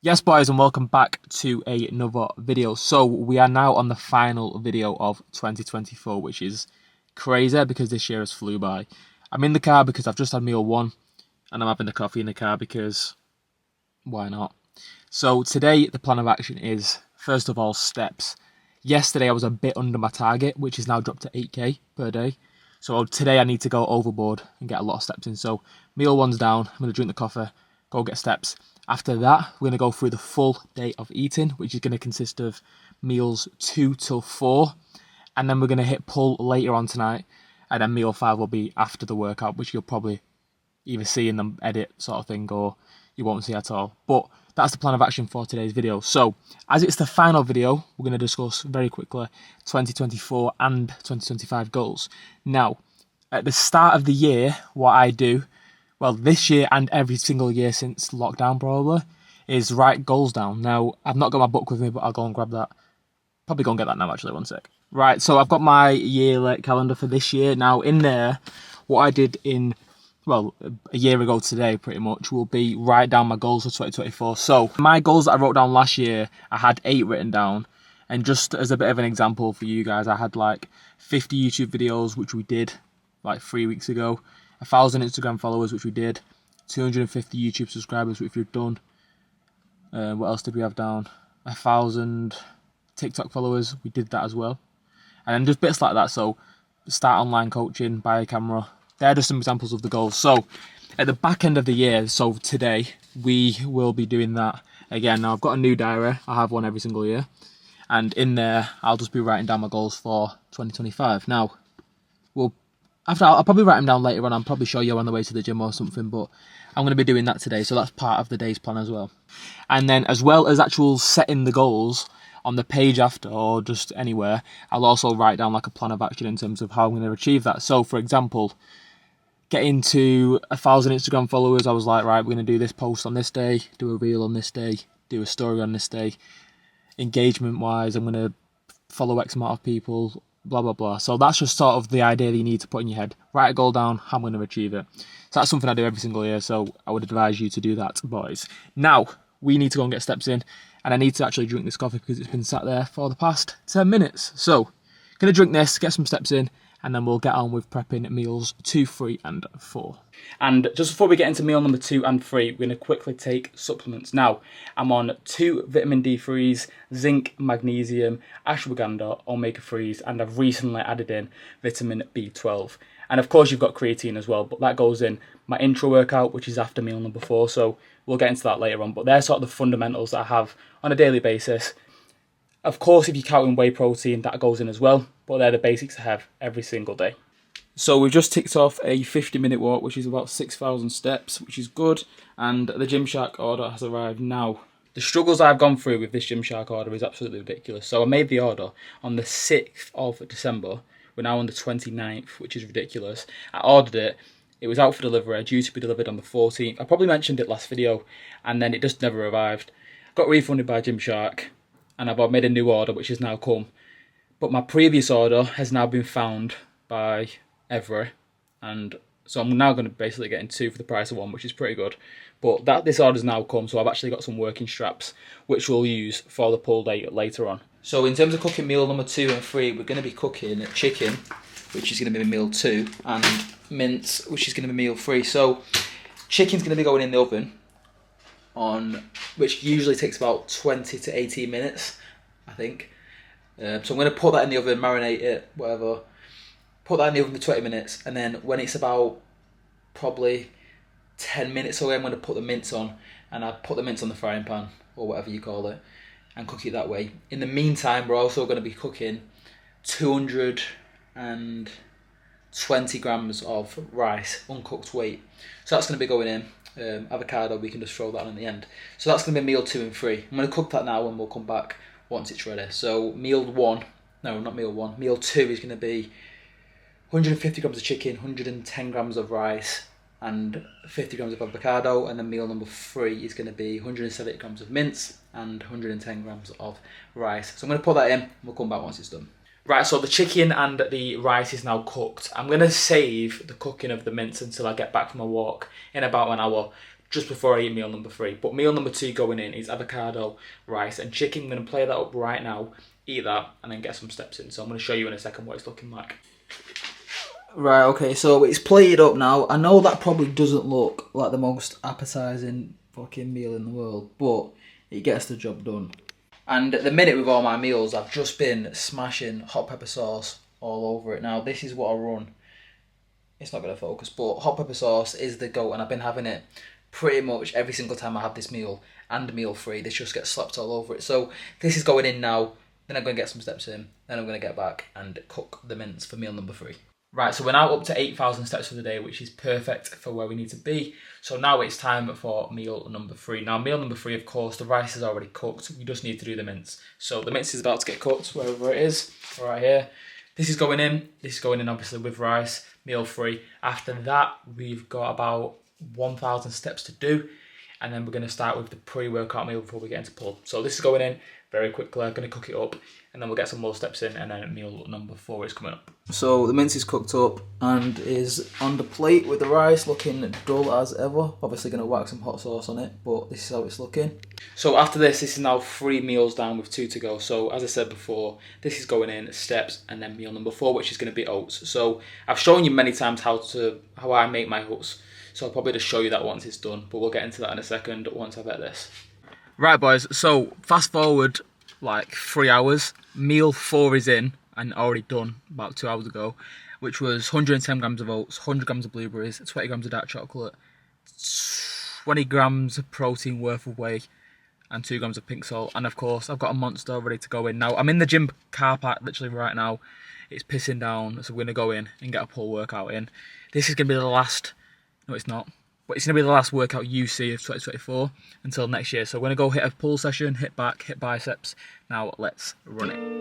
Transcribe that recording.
Yes, boys, and welcome back to another video. So we are now on the final video of 2024, which is crazy because this year has flew by. I'm in the car because I've just had meal one, and I'm having the coffee in the car because why not? So today the plan of action is first of all steps. Yesterday I was a bit under my target, which is now dropped to 8k per day. So today I need to go overboard and get a lot of steps in. So meal one's down. I'm gonna drink the coffee, go get steps. After that, we're gonna go through the full day of eating, which is gonna consist of meals 2 till 4, and then we're gonna hit pull later on tonight, and then meal 5 will be after the workout, which you'll probably either see in the edit sort of thing or you won't see at all. But that's the plan of action for today's video. So, as it's the final video, we're going to discuss very quickly 2024 and 2025 goals. Now, at the start of the year, what I do, well, this year and every single year since lockdown probably, is write goals down. Now, I've not got my book with me, but I'll go and grab that. Probably go and get that now, actually, one sec. Right, so I've got my yearly calendar for this year. Now, in there, what I did a year ago today, pretty much, will be write down my goals for 2024. So, my goals that I wrote down last year, I had 8 written down. And just as a bit of an example for you guys, I had like 50 YouTube videos, which we did like 3 weeks ago, 1,000 Instagram followers, which we did, 250 YouTube subscribers, which we've done. What else did we have down? 1,000 TikTok followers, we did that as well. And then just bits like that. So, start online coaching, buy a camera. They're just some examples of the goals. So, at the back end of the year, so today, we will be doing that again. Now, I've got a new diary. I have one every single year. And in there, I'll just be writing down my goals for 2025. Now, I'll probably write them down later on. I'll probably show you on the way to the gym or something, but I'm going to be doing that today. So that's part of the day's plan as well. And then as well as actual setting the goals on the page after or just anywhere, I'll also write down like a plan of action in terms of how I'm going to achieve that. So for example, getting to 1,000 Instagram followers, I was like, right, we're going to do this post on this day, do a reel on this day, do a story on this day. Engagement wise, I'm going to follow X amount of people, blah blah blah. So that's just sort of the idea that you need to put in your head. Write a goal down, how I'm going to achieve it. So that's something I do every single year, so I would advise you to do that, boys. Now, we need to go and get steps in, and I need to actually drink this coffee because it's been sat there for the past 10 minutes. So, gonna drink this, get some steps in, and then we'll get on with prepping meals 2, 3, and 4. And just before we get into meal number 2 and 3, we're going to quickly take supplements. Now, I'm on 2 vitamin D3s, zinc, magnesium, ashwagandha, omega-3s, and I've recently added in vitamin B12. And of course, you've got creatine as well, but that goes in my intro workout, which is after meal number 4. So we'll get into that later on. But they're sort of the fundamentals that I have on a daily basis. Of course, if you're counting whey protein, that goes in as well, but they're the basics I have every single day. So we've just ticked off a 50-minute walk, which is about 6,000 steps, which is good, and the Gymshark order has arrived now. The struggles I've gone through with this Gymshark order is absolutely ridiculous. So I made the order on the 6th of December. We're now on the 29th, which is ridiculous. I ordered it. It was out for delivery, due to be delivered on the 14th. I probably mentioned it last video, and then it just never arrived. Got refunded by Gymshark, and I've made a new order, which has now come. But my previous order has now been found by Every, and so I'm now going to basically get 2 for the price of 1, which is pretty good. But this order's now come, so I've actually got some working straps, which we'll use for the pull day later on. So in terms of cooking meal number 2 and 3, we're going to be cooking chicken, which is going to be meal 2, and mince, which is going to be meal 3. So chicken's going to be going in the oven, which usually takes about 20 to 18 minutes, I think. So I'm going to put that in the oven, marinate it, whatever. Put that in the oven for 20 minutes, and then when it's about probably 10 minutes away, I'm going to put the mince on, and I put the mince on the frying pan, or whatever you call it, and cook it that way. In the meantime, we're also going to be cooking 220 grams of rice, uncooked weight. So that's going to be going in. Avocado, we can just throw that on the end. So that's going to be meal 2 and 3. I'm going to cook that now, and we'll come back once it's ready. So meal 2 is going to be 150 grams of chicken, 110 grams of rice, and 50 grams of avocado. And then meal number 3 is going to be 170 grams of mince and 110 grams of rice. So I'm going to put that in, and we'll come back once it's done. Right, so the chicken and the rice is now cooked. I'm going to save the cooking of the mince until I get back from a walk in about an hour. just before I eat meal number 3. But meal number 2 going in is avocado, rice and chicken. I'm going to play that up right now, eat that, and then get some steps in. So I'm going to show you in a second what it's looking like. Right, okay, so it's plated up now. I know that probably doesn't look like the most appetising fucking meal in the world, but it gets the job done. And at the minute with all my meals, I've just been smashing hot pepper sauce all over it. Now, this is what I run. It's not going to focus, but hot pepper sauce is the GOAT, and I've been having it pretty much every single time I have this meal and meal 3. This just gets slapped all over it. So this is going in now, then I'm going to get some steps in, then I'm going to get back and cook the mince for meal number 3. Right, so we're now up to 8,000 steps for the day, which is perfect for where we need to be. So now it's time for meal number 3. Now, meal number 3, of course, the rice is already cooked. We just need to do the mince. So the mince is about to get cooked, wherever it is, right here. This is going in. This is going in, obviously, with rice, meal 3. After that, we've got about 1,000 steps to do. And then we're going to start with the pre-workout meal before we get into pull. So this is going in very quickly. I'm going to cook it up, and then we'll get some more steps in, and then meal number 4 is coming up. So the mince is cooked up and is on the plate with the rice, looking dull as ever. Obviously going to whack some hot sauce on it, but this is how it's looking. So after this is now 3 meals down with 2 to go. So as I said before, this is going in steps, and then meal number 4, which is going to be oats. So I've shown you many times how I make my oats. So I'll probably just show you that once it's done, but we'll get into that in a second once I've had this. Right, boys, so fast forward like 3 hours. Meal 4 is in and already done about 2 hours ago, which was 110 grams of oats, 100 grams of blueberries, 20 grams of dark chocolate, 20 grams of protein worth of whey, and 2 grams of pink salt. And of course, I've got a monster ready to go in. Now, I'm in the gym car park literally right now. It's pissing down, so we're going to go in and get a pull workout in. This is going to be the last... No, it's not. But it's going to be the last workout you see of 2024 until next year. So we're going to go hit a pull session, hit back, hit biceps. Now let's run it.